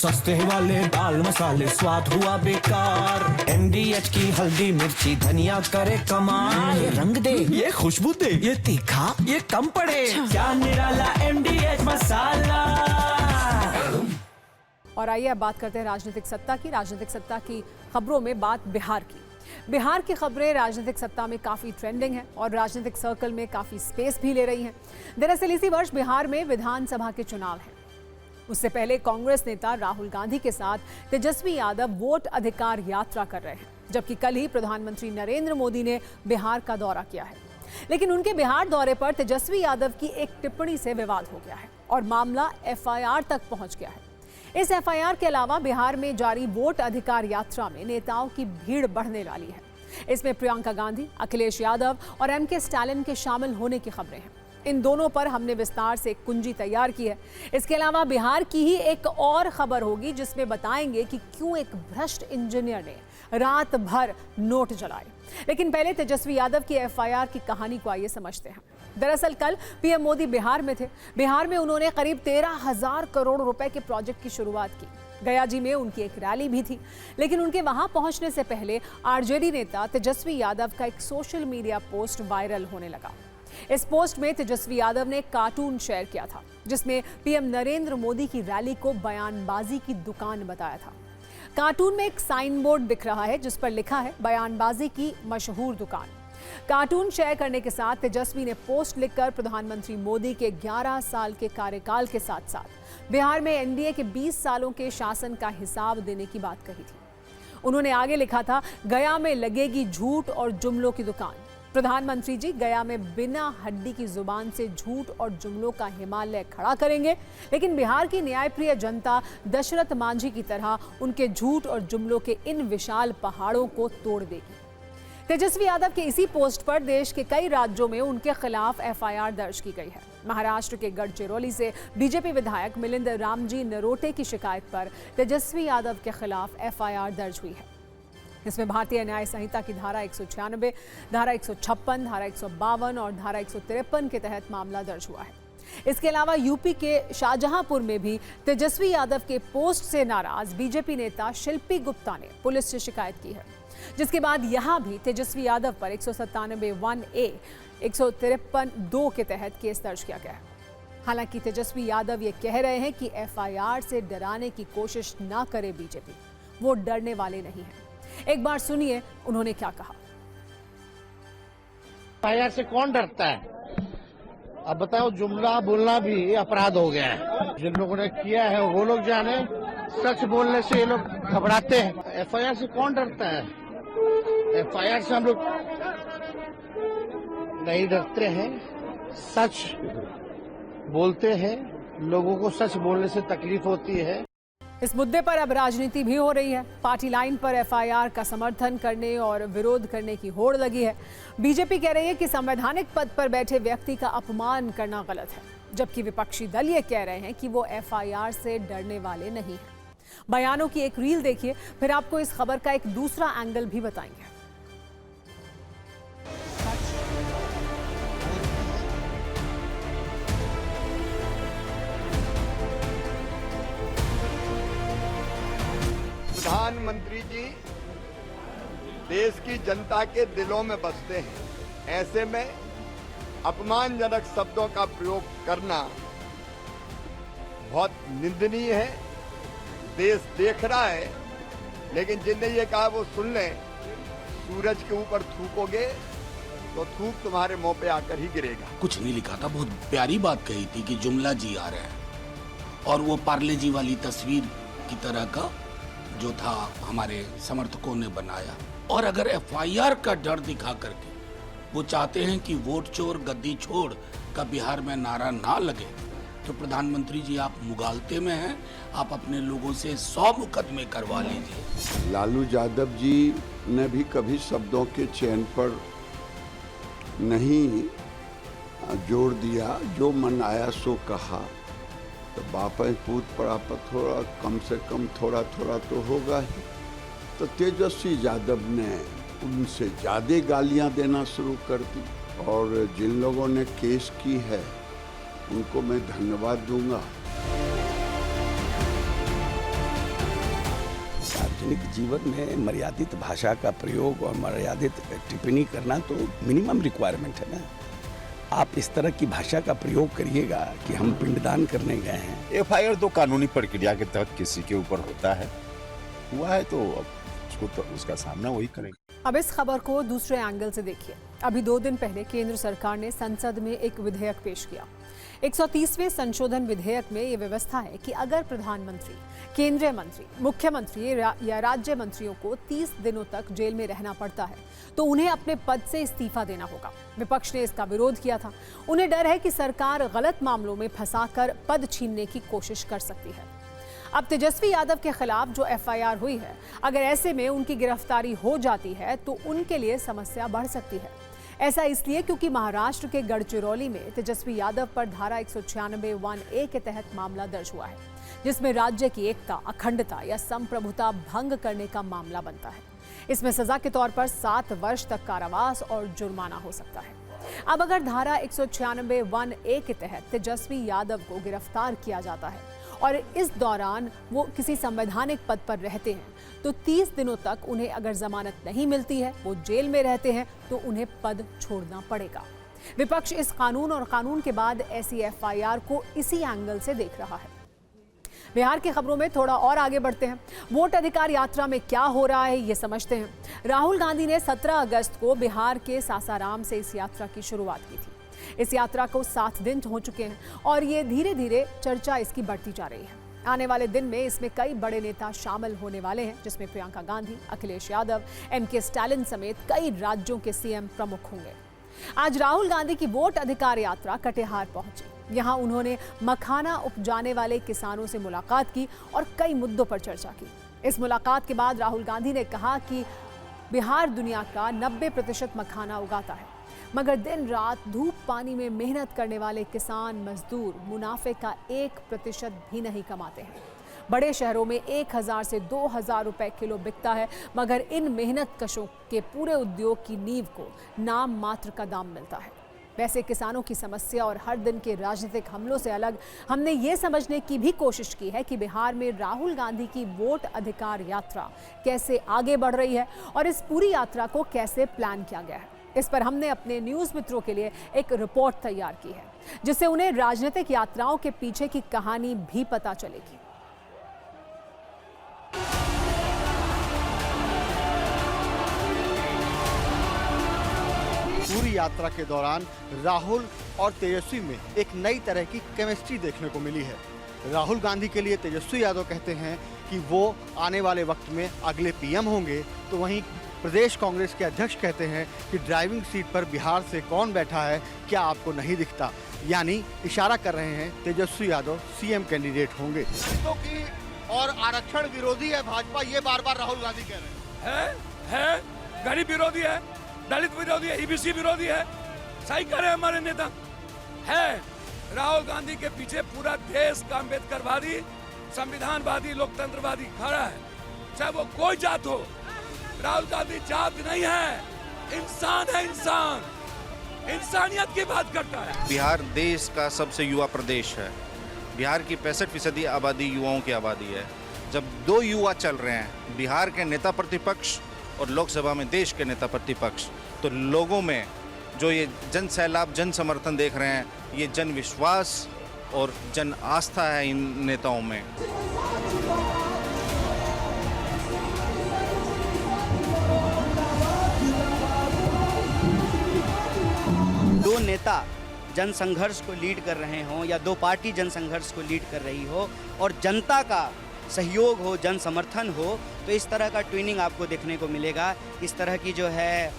सस्ते वाले दाल मसाले स्वाद हुआ बेकार। MDH की हल्दी मिर्ची धनिया करे कमाल। ये रंग दे, ये खुशबू दे, ये तीखा, ये कम पड़े। क्या निराला MDH मसाला। और आइए अब बात करते हैं राजनीतिक सत्ता की। राजनीतिक सत्ता की खबरों में बात बिहार की। बिहार की खबरें राजनीतिक सत्ता में काफ़ी ट्रेंडिंग हैं और राजनीतिक सर्कल में काफ़ी स्पेस भी ले रही हैं। दरअसल इसी वर्ष बिहार में विधानसभा के चुनाव हैं। उससे पहले कांग्रेस नेता राहुल गांधी के साथ तेजस्वी यादव वोट अधिकार यात्रा कर रहे हैं, जबकि कल ही प्रधानमंत्री नरेंद्र मोदी ने बिहार का दौरा किया है। लेकिन उनके बिहार दौरे पर तेजस्वी यादव की एक टिप्पणी से विवाद हो गया है और मामला FIR तक पहुंच गया है। इस FIR के अलावा बिहार में जारी वोट अधिकार यात्रा में नेताओं की भीड़ बढ़ने वाली है। इसमें प्रियंका गांधी, अखिलेश यादव और MK स्टालिन के शामिल होने की खबरें हैं। इन दोनों पर हमने विस्तार से एक कुंजी तैयार की है। इसके अलावा बिहार की ही एक और खबर होगी जिसमें बताएंगे कि क्यों एक भ्रष्ट इंजीनियर ने रात भर नोट जलाए। लेकिन पहले तेजस्वी यादव की FIR की कहानी को आइए समझते हैं। दरअसल कल PM मोदी बिहार में थे। बिहार में उन्होंने करीब 13,000 करोड़ रुपए के प्रोजेक्ट की शुरुआत की। गया जी में उनकी एक रैली भी थी। लेकिन उनके वहां पहुंचने से पहले RJD नेता तेजस्वी यादव का एक सोशल मीडिया पोस्ट वायरल होने लगा। इस पोस्ट में तेजस्वी यादव ने कार्टून शेयर किया था जिसमें PM नरेंद्र मोदी की रैली को बयानबाजी की दुकान बताया था। कार्टून में एक साइन बोर्ड दिख रहा है जिस पर लिखा है बयानबाजी की मशहूर दुकान। कार्टून शेयर करने के साथ तेजस्वी ने पोस्ट लिखकर प्रधानमंत्री मोदी के 11 साल के कार्यकाल के साथ साथ बिहार में NDA के 20 सालों के शासन का हिसाब देने की बात कही थी। उन्होंने आगे लिखा था, गया में लगेगी झूठ और जुमलों की दुकान। प्रधानमंत्री जी गया में बिना हड्डी की जुबान से झूठ और जुमलों का हिमालय खड़ा करेंगे, लेकिन बिहार की न्यायप्रिय जनता दशरथ मांझी की तरह उनके झूठ और जुमलों के इन विशाल पहाड़ों को तोड़ देगी। तेजस्वी यादव के इसी पोस्ट पर देश के कई राज्यों में उनके खिलाफ FIR दर्ज की गई है। महाराष्ट्र के गढ़चिरौली से बीजेपी विधायक मिलिंद रामजी नरोटे की शिकायत पर तेजस्वी यादव के खिलाफ FIR दर्ज हुई है। इसमें भारतीय न्याय संहिता की धारा 196, धारा 156, धारा 152 और धारा 153 के तहत मामला दर्ज हुआ है। इसके अलावा यूपी के शाहजहांपुर में भी तेजस्वी यादव के पोस्ट से नाराज बीजेपी नेता शिल्पी गुप्ता ने पुलिस से शिकायत की है, जिसके बाद यहां भी तेजस्वी यादव पर 197(1)(a), 153(2) के तहत केस दर्ज किया गया है। हालांकि तेजस्वी यादव ये कह रहे हैं कि FIR से डराने की कोशिश ना करे बीजेपी, वो डरने वाले नहीं हैं। एक बार सुनिए उन्होंने क्या कहा। FIR से कौन डरता है? अब बताओ, जुमला बोलना भी अपराध हो गया है। जिन लोगों ने किया है वो लोग जाने, सच बोलने से ये लोग घबराते हैं। FIR से कौन डरता है? FIR से हम लोग नहीं डरते हैं, सच बोलते हैं। लोगों को सच बोलने से तकलीफ होती है। इस मुद्दे पर अब राजनीति भी हो रही है। पार्टी लाइन पर FIR का समर्थन करने और विरोध करने की होड़ लगी है। बीजेपी कह रही है कि संवैधानिक पद पर बैठे व्यक्ति का अपमान करना गलत है, जबकि विपक्षी दल ये कह रहे हैं कि वो FIR से डरने वाले नहीं हैं। बयानों की एक रील देखिए, फिर आपको इस खबर का एक दूसरा एंगल भी बताएंगे। प्रधानमंत्री जी देश की जनता के दिलों में बसते हैं। ऐसे में अपमानजनक शब्दों का प्रयोग करना बहुत निंदनीय है। देश देख रहा है, लेकिन जिनने ये कहा वो सुन लें। सूरज के ऊपर थूकोगे तो थूक तुम्हारे मुंह पे आकर ही गिरेगा। कुछ नहीं लिखा था, बहुत प्यारी बात कही थी कि जुमला जी आ रहे हैं, और वो पार्ले जी वाली तस्वीर की तरह का जो था हमारे समर्थकों ने बनाया। और अगर FIR का डर दिखा करके वो चाहते हैं कि वोट चोर गद्दी छोड़ का बिहार में नारा ना लगे, तो प्रधानमंत्री जी आप मुगालते में हैं, आप अपने लोगों से 100 मुकदमे करवा लीजिए। लालू यादव जी ने भी कभी शब्दों के चयन पर नहीं जोर दिया, जो मन आया सो कहा। तो वापस पूत पर थोड़ा कम से कम थोड़ा थोड़ा तो होगा ही। तो तेजस्वी यादव ने उनसे ज़्यादा गालियां देना शुरू कर दी, और जिन लोगों ने केस की है उनको मैं धन्यवाद दूंगा। सार्वजनिक जीवन में मर्यादित भाषा का प्रयोग और मर्यादित टिप्पणी करना तो मिनिमम रिक्वायरमेंट है ना। आप इस तरह की भाषा का प्रयोग करिएगा कि हम पिंडदान करने गए हैं। एफआईआर तो कानूनी प्रक्रिया के तहत किसी के ऊपर होता है, हुआ है तो उसको तो उसका सामना वही करेगा। अब इस खबर को दूसरे एंगल से देखिए। अभी 2 दिन पहले केंद्र सरकार ने संसद में एक विधेयक पेश किया। 130वें संशोधन विधेयक में ये व्यवस्था है कि अगर प्रधानमंत्री, केंद्रीय मंत्री, मुख्यमंत्री या राज्य मंत्रियों को 30 दिनों तक जेल में रहना पड़ता है तो उन्हें अपने पद से इस्तीफा देना होगा। विपक्ष ने इसका विरोध किया था। उन्हें डर है कि सरकार गलत मामलों में फंसाकर पद छीनने की कोशिश कर सकती है। अब तेजस्वी यादव के खिलाफ जो एफआईआर हुई है, अगर ऐसे में उनकी गिरफ्तारी हो जाती है तो उनके लिए समस्या बढ़ सकती है। ऐसा इसलिए क्योंकि महाराष्ट्र के गढ़चिरौली में तेजस्वी यादव पर धारा 196(1)(a) के तहत मामला दर्ज हुआ है, जिसमें राज्य की एकता, अखंडता या संप्रभुता भंग करने का मामला बनता है। इसमें सजा के तौर पर 7 वर्ष तक कारावास और जुर्माना हो सकता है। अब अगर धारा 196(1)(a) के तहत तेजस्वी यादव को गिरफ्तार किया जाता है और इस दौरान वो किसी संवैधानिक पद पर रहते हैं तो 30 दिनों तक उन्हें अगर जमानत नहीं मिलती है, वो जेल में रहते हैं, तो उन्हें पद छोड़ना पड़ेगा। विपक्ष इस कानून और कानून के बाद ऐसी एफआईआर को इसी एंगल से देख रहा है। बिहार की खबरों में थोड़ा और आगे बढ़ते हैं। वोट अधिकार यात्रा में क्या हो रहा है ये समझते हैं। राहुल गांधी ने 17 अगस्त को बिहार के सासाराम से इस यात्रा की शुरुआत की थी। इस यात्रा को 7 दिन हो चुके हैं और ये धीरे धीरे चर्चा इसकी बढ़ती जा रही है। आने वाले दिन में इसमें कई बड़े नेता शामिल होने वाले हैं, जिसमें प्रियंका गांधी, अखिलेश यादव, एमके स्टालिन समेत कई राज्यों के सीएम प्रमुख होंगे। आज राहुल गांधी की वोट अधिकार यात्रा कटिहार पहुंची। यहां उन्होंने मखाना उपजाने वाले किसानों से मुलाकात की और कई मुद्दों पर चर्चा की। इस मुलाकात के बाद राहुल गांधी ने कहा कि बिहार दुनिया का 90% मखाना उगाता है, मगर दिन रात धूप पानी में मेहनत करने वाले किसान मजदूर मुनाफे का 1% भी नहीं कमाते हैं। बड़े शहरों में 1000 से 2000 रुपए किलो बिकता है, मगर इन मेहनत कशों के पूरे उद्योग की नींव को नाम मात्र का दाम मिलता है। वैसे किसानों की समस्या और हर दिन के राजनीतिक हमलों से अलग हमने ये समझने की भी कोशिश की है कि बिहार में राहुल गांधी की वोट अधिकार यात्रा कैसे आगे बढ़ रही है और इस पूरी यात्रा को कैसे प्लान किया गया है। इस पर हमने अपने न्यूज़ मित्रों के लिए एक रिपोर्ट तैयार की है, जिससे उन्हें राजनीतिक यात्राओं के पीछे की कहानी भी पता चलेगी। पूरी यात्रा के दौरान राहुल और तेजस्वी में एक नई तरह की केमिस्ट्री देखने को मिली है। राहुल गांधी के लिए तेजस्वी यादव कहते हैं कि वो आने वाले वक्त में अगले पीएम होंगे, तो वहीं प्रदेश कांग्रेस के अध्यक्ष कहते हैं कि ड्राइविंग सीट पर बिहार से कौन बैठा है क्या आपको नहीं दिखता, यानी इशारा कर रहे हैं तेजस्वी यादव सीएम कैंडिडेट होंगे। क्योंकि और आरक्षण विरोधी है भाजपा, ये बार बार राहुल गांधी कह रहे हैं। गरीब विरोधी है, दलित विरोधी है, ईबीसी विरोधी है। सही कह रहे हैं हमारे नेता। है राहुल गांधी के पीछे पूरा देश का अम्बेडकरवादी, संविधानवादी, लोकतंत्रवादी खड़ा है, चाहे वो कोई जात हो। राहुल गांधी जात नहीं है, इंसान है, इंसान, इंसानियत की बात करता है। बिहार देश का सबसे युवा प्रदेश है। बिहार की 65% आबादी युवाओं की आबादी है। जब 2 युवा चल रहे हैं, बिहार के नेता प्रतिपक्ष और लोकसभा में देश के नेता प्रतिपक्ष, तो लोगों में जो ये जन सैलाब, जन समर्थन देख रहे हैं, ये जन विश्वास और जन आस्था है इन नेताओं में। दो नेता जन संघर्ष को लीड कर रहे हों या 2 पार्टी जन संघर्ष को लीड कर रही हो और जनता का सहयोग हो, जन समर्थन हो, तो इस तरह का ट्विनिंग आपको देखने को मिलेगा। इस तरह की जो है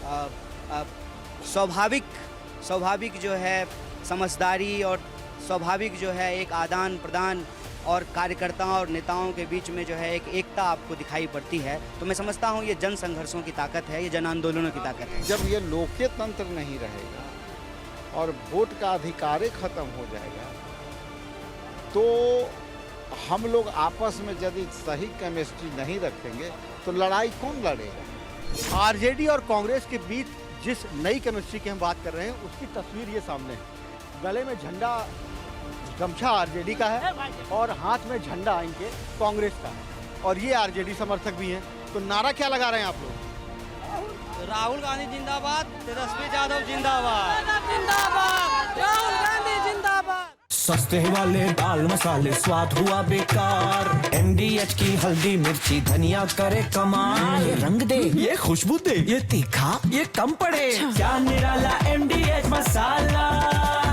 स्वाभाविक जो है समझदारी और स्वाभाविक जो है एक आदान प्रदान और कार्यकर्ताओं और नेताओं के बीच में जो है एक एकता आपको दिखाई पड़ती है। तो मैं समझता हूँ ये जन संघर्षों की ताकत है, ये जन आंदोलनों की ताकत है। जब ये लोकतंत्र नहीं रहेगा और वोट का अधिकार ही खत्म हो जाएगा, तो हम लोग आपस में यदि सही केमिस्ट्री नहीं रखेंगे तो लड़ाई कौन लड़ेगा। आरजेडी और कांग्रेस के बीच जिस नई केमिस्ट्री की हम बात कर रहे हैं, उसकी तस्वीर ये सामने है। गले में झंडा, गमछा आरजेडी का है और हाथ में झंडा इनके कांग्रेस का है, और ये आरजेडी समर्थक भी हैं। तो नारा क्या लगा रहे हैं आप लोग? राहुल गांधी जिंदाबाद, तेजस्वी यादव जिंदाबाद, जिंदाबाद, राहुल गांधी जिंदाबाद। सस्ते वाले दाल मसाले स्वाद हुआ बेकार, MDH की हल्दी मिर्ची धनिया करे कमाल। ये रंग दे, ये खुशबू दे, ये तीखा, ये कम पड़े, क्या निराला MDH मसाला।